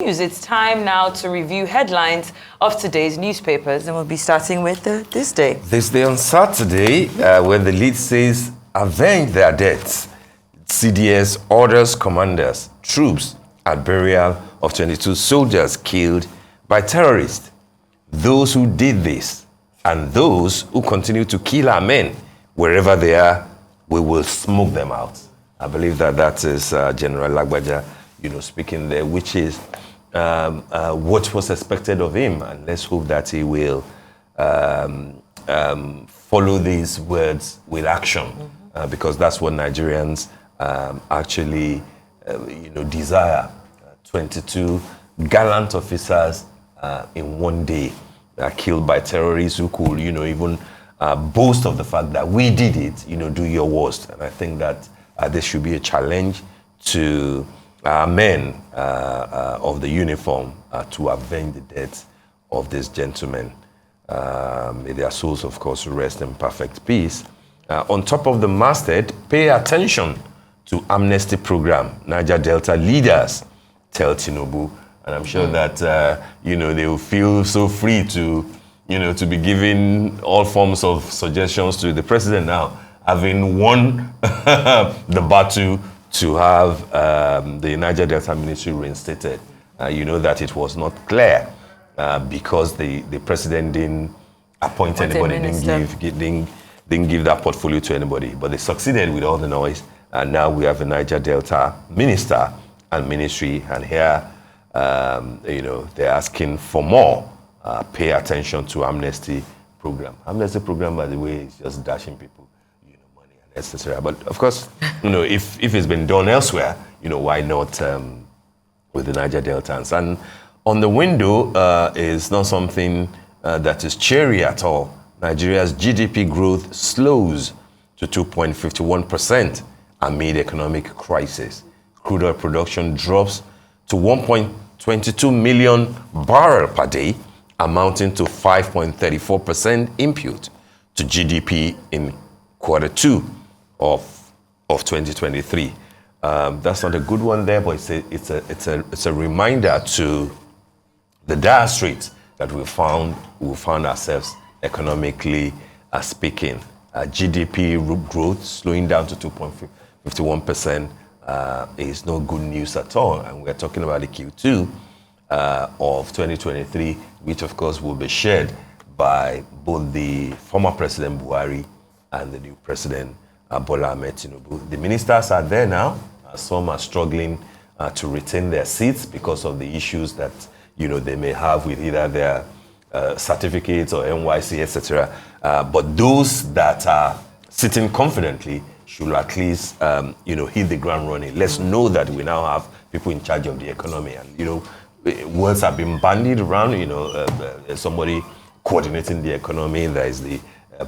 It's time now to review headlines of today's newspapers, and we'll be starting with This Day. This Day on Saturday, where the lead says, "Avenge their deaths. CDS orders commanders, troops at burial of 22 soldiers killed by terrorists. Those who did this and those who continue to kill our men, wherever they are, we will smoke them out." I believe that is General Lagbaja, speaking there, which is what was expected of him, and let's hope that he will follow these words with action, because that's what Nigerians actually, desire. 22 gallant officers in one day killed by terrorists who could, even boast of the fact that we did it. Do your worst, and I think that this should be a challenge to men of the uniform to avenge the deaths of these gentlemen. May their souls, of course, rest in perfect peace. On top of the masthead, pay attention to amnesty program. Niger Delta leaders tell Tinubu, and I'm sure that they will feel so free to to be giving all forms of suggestions to the president now, having won the battle to have the Niger Delta ministry reinstated. That it was not clear because the president didn't appoint anybody, didn't give that portfolio to anybody. But they succeeded with all the noise, and now we have a Niger Delta minister and ministry, and here they're asking for more. Pay attention to amnesty program. Amnesty program, by the way, is just dashing people money and etc. But of course, if it's been done elsewhere, why not with the Niger Deltans? And on the window is not something that is cheery at all. Nigeria's GDP growth slows to 2.51% amid economic crisis. Crude oil production drops to 1.22 million barrels per day, amounting to 5.34% input to GDP in quarter 2 of 2023. That's not a good one there, but it's a reminder to the dire straits that we found ourselves economically speaking. GDP growth slowing down to 2.51% is no good news at all, and we're talking about the Q2 of 2023, which of course will be shared by both the former President Buhari and the new President Bola Ahmed Tinubu. The ministers are there now. Some are struggling to retain their seats because of the issues that they may have with either their certificates or NYC, etc. But those that are sitting confidently should at least hit the ground running. Let's know that we now have people in charge of the economy, and words have been bandied around. Somebody coordinating the economy. There is the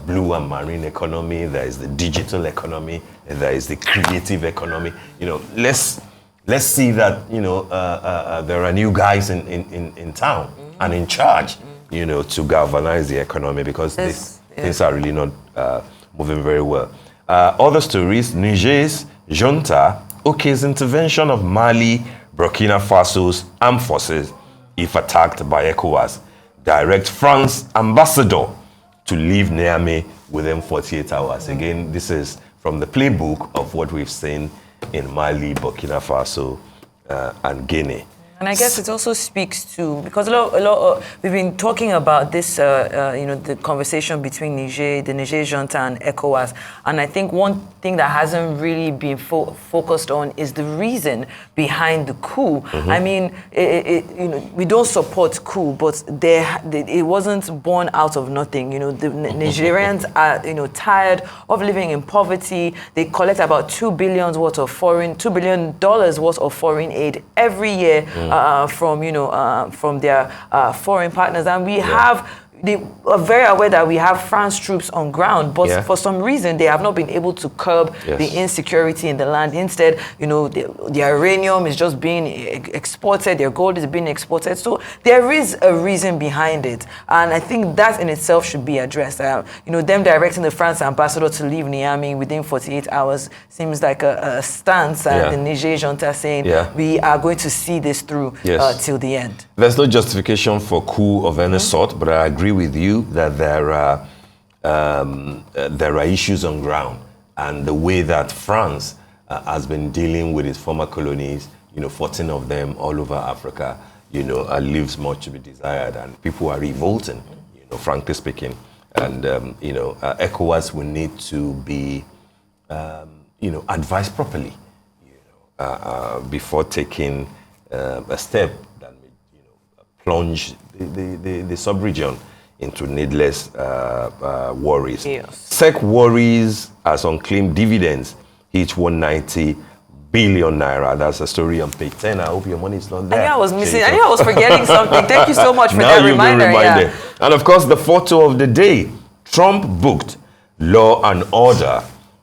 blue and marine economy. There is the digital economy. There is the creative economy. Let's see that there are new guys in town and in charge. To galvanize the economy, because things are really not moving very well. Other stories: Niger's junta okays intervention of Mali, Burkina Faso's armed forces if attacked by ECOWAS. Direct France ambassador to leave Niamey within 48 hours. Again, this is from the playbook of what we've seen in Mali, Burkina Faso, and Guinea. And I guess it also speaks to, because we've been talking about this, the conversation between the Niger junta and ECOWAS. And I think one thing that hasn't really been focused on is the reason behind the coup. Mm-hmm. I mean, we don't support coup, but it wasn't born out of nothing. The Nigerians are, tired of living in poverty. They collect about $2 billion worth of foreign aid every year. From their foreign partners, and we have they are very aware that we have France troops on ground, but for some reason they have not been able to curb the insecurity in the land. Instead, their uranium is just being exported, their gold is being exported. So there is a reason behind it, and I think that in itself should be addressed. Them directing the France ambassador to leave Niamey within 48 hours seems like a stance. The Niger junta saying we are going to see this through till the end. There's no justification for coup of any sort, but I agree with you that there are issues on ground, and the way that France has been dealing with its former colonies, 14 of them all over Africa, leaves much to be desired, and people are revolting, frankly speaking. And ECOWAS will need to be advised properly, before taking a step that may, plunge the sub-region into needless worries. SEC worries as unclaimed dividends hit 190 billion naira. That's a story on page 10. I hope your money is not there. I knew I was missing. I knew I was forgetting something. Thank you so much for that reminder. And of course, the photo of the day. Trump booked Law and Order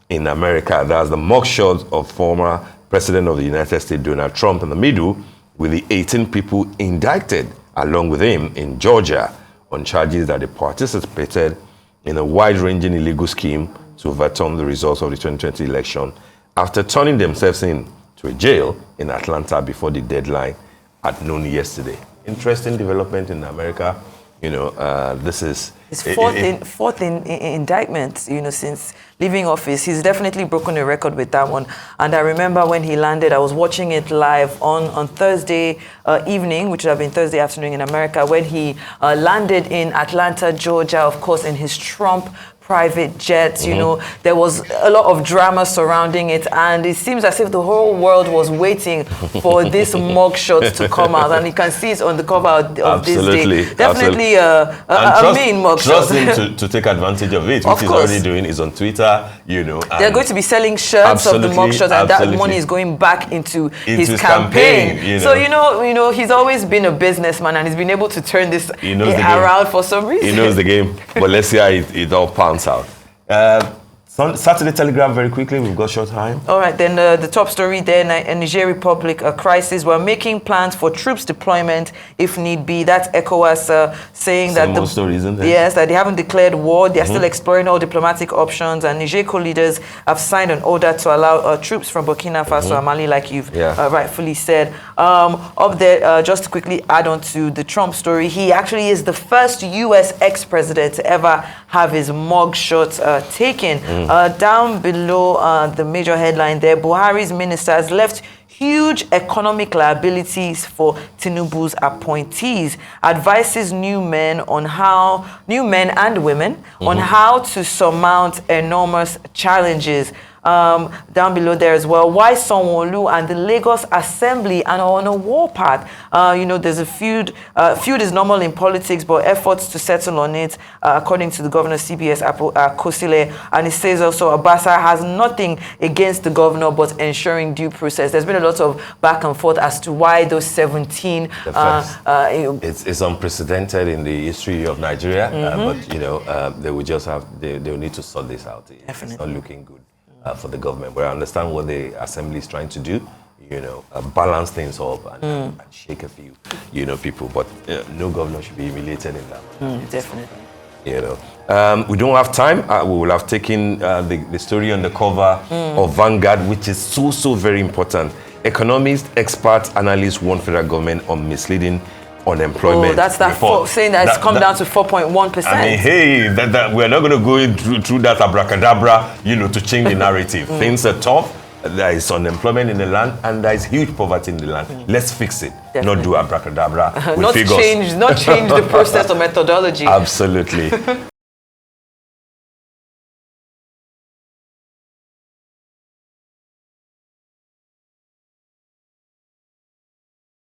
in America. That's the mugshot of former President of the United States, Donald Trump, in the middle, with the 18 people indicted along with him in Georgia on charges that they participated in a wide-ranging illegal scheme to overturn the results of the 2020 election after turning themselves in to a jail in Atlanta before the deadline at noon yesterday. Interesting development in America. This is his fourth indictment, since leaving office. He's definitely broken a record with that one. And I remember when he landed, I was watching it live on Thursday evening, which would have been Thursday afternoon in America, when he landed in Atlanta, Georgia, of course, in his Trump private jet. There was a lot of drama surrounding it, and it seems as if the whole world was waiting for this mugshot to come out, and you can see it on the cover of this day. Definitely a mean mugshot. Trust him to take advantage of it, which he's already doing. Is on Twitter, They're going to be selling shirts of the mugshot, and that money is going back into his campaign. So he's always been a businessman, and he's been able to turn this around for some reason. He knows the game, but let's see how it all pans out. Saturday Telegraph, very quickly, we've got short time. All right, then the top story there, Niger Republic, a crisis. We're making plans for troops deployment if need be. That's ECOWAS saying that the story, isn't it? Yes, that they haven't declared war. They're still exploring all diplomatic options, and Niger co-leaders have signed an order to allow troops from Burkina Faso and Mali, like you've rightfully said. Up there, just to quickly add on to the Trump story, he actually is the first U.S. ex-president to ever have his mugshot taken. Down below the major headline there, Buhari's ministers left huge economic liabilities for Tinubu's appointees, advises new men and women on how to surmount enormous challenges. Down below there as well, why Sanwo-Olu and the Lagos Assembly are on a warpath. There's a feud. Feud is normal in politics, but efforts to settle on it, according to the governor, CBS Kosile, and it says also Abasa has nothing against the governor, but ensuring due process. There's been a lot of back and forth as to why those 17. It's unprecedented in the history of Nigeria, but they will just they will need to sort this out. It's not looking good for the government, but I understand what the assembly is trying to do, balance things up and shake a few, people. But no governor should be humiliated in that. Definitely. We don't have time. We will have taken the story on the cover of Vanguard, which is so very important. Economists, experts, analysts warn federal government on misleading unemployment. Oh, that's that saying that it's come down to 4.1%. I mean, hey, we're not going to go through that abracadabra, to change the narrative. Things are tough. There is unemployment in the land, and there is huge poverty in the land. Let's fix it. Definitely. Not do abracadabra with not figures. Change the process or methodology. Absolutely.